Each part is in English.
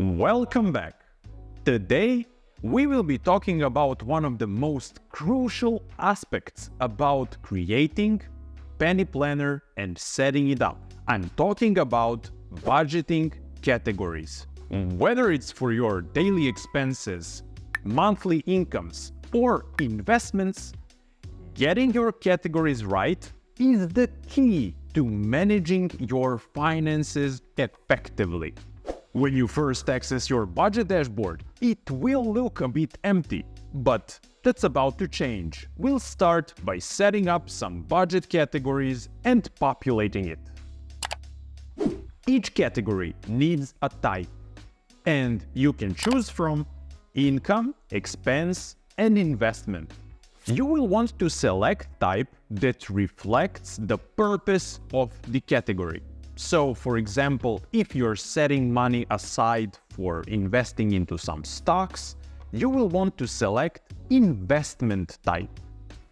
Welcome back. Today, we will be talking about one of the most crucial aspects about creating penny planner and setting it up. I'm talking about budgeting categories. Whether it's for your daily expenses, monthly incomes, or investments, getting your categories right is the key to managing your finances effectively. When you first access your budget dashboard, it will look a bit empty, but that's about to change. We'll start by setting up some budget categories and populating it. Each category needs a type, and you can choose from income, expense, and investment. You will want to select type that reflects the purpose of the category. So, for example, if you're setting money aside for investing into some stocks, you will want to select investment type.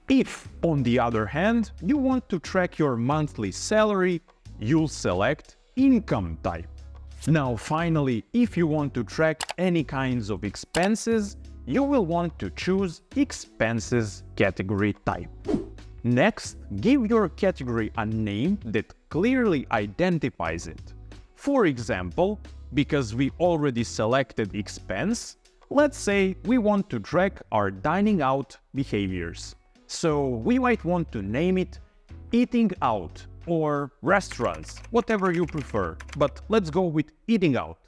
If, on the other hand, you want to track your monthly salary, you'll select income type. Now, finally, if you want to track any kinds of expenses, you will want to choose expenses category type. Next, give your category a name that clearly identifies it. For example, because we already selected expense, let's say we want to track our dining out behaviors. So we might want to name it eating out or restaurants, whatever you prefer, but let's go with eating out.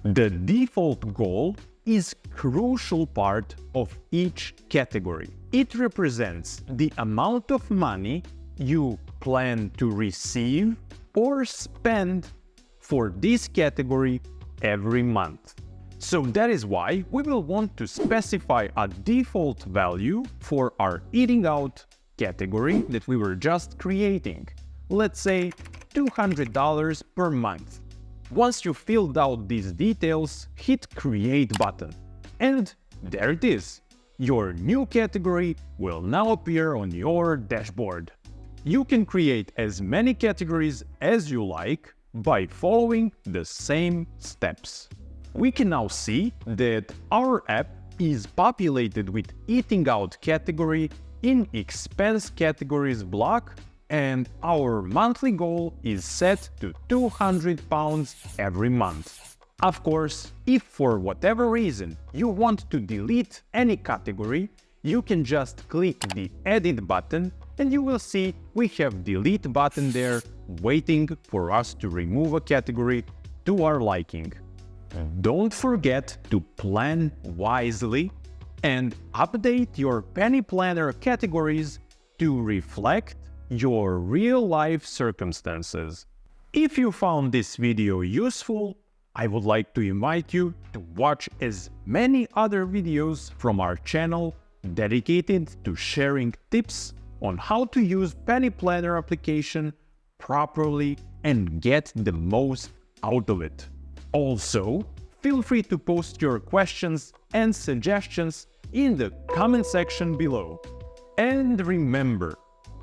The default goal is a crucial part of each category. It represents the amount of money you plan to receive or spend for this category every month. So that is why we will want to specify a default value for our eating out category that we were just creating. Let's say $200 per month. Once you filled out these details, hit Create button. And there it is. Your new category will now appear on your dashboard. You can create as many categories as you like by following the same steps. We can now see that our app is populated with eating out category in expense categories block, and our monthly goal is set to £200 every month. Of course, if for whatever reason you want to delete any category, you can just click the Edit button and you will see we have Delete button there waiting for us to remove a category to our liking. Don't forget to plan wisely and update your penny planner categories to reflect your real-life circumstances. If you found this video useful, I would like to invite you to watch as many other videos from our channel dedicated to sharing tips on how to use penny planner application properly and get the most out of it. Also, feel free to post your questions and suggestions in the comment section below. And remember,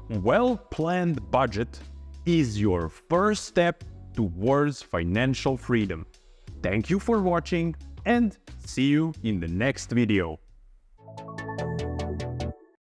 well-planned budget is your first step towards financial freedom. Thank you for watching and see you in the next video.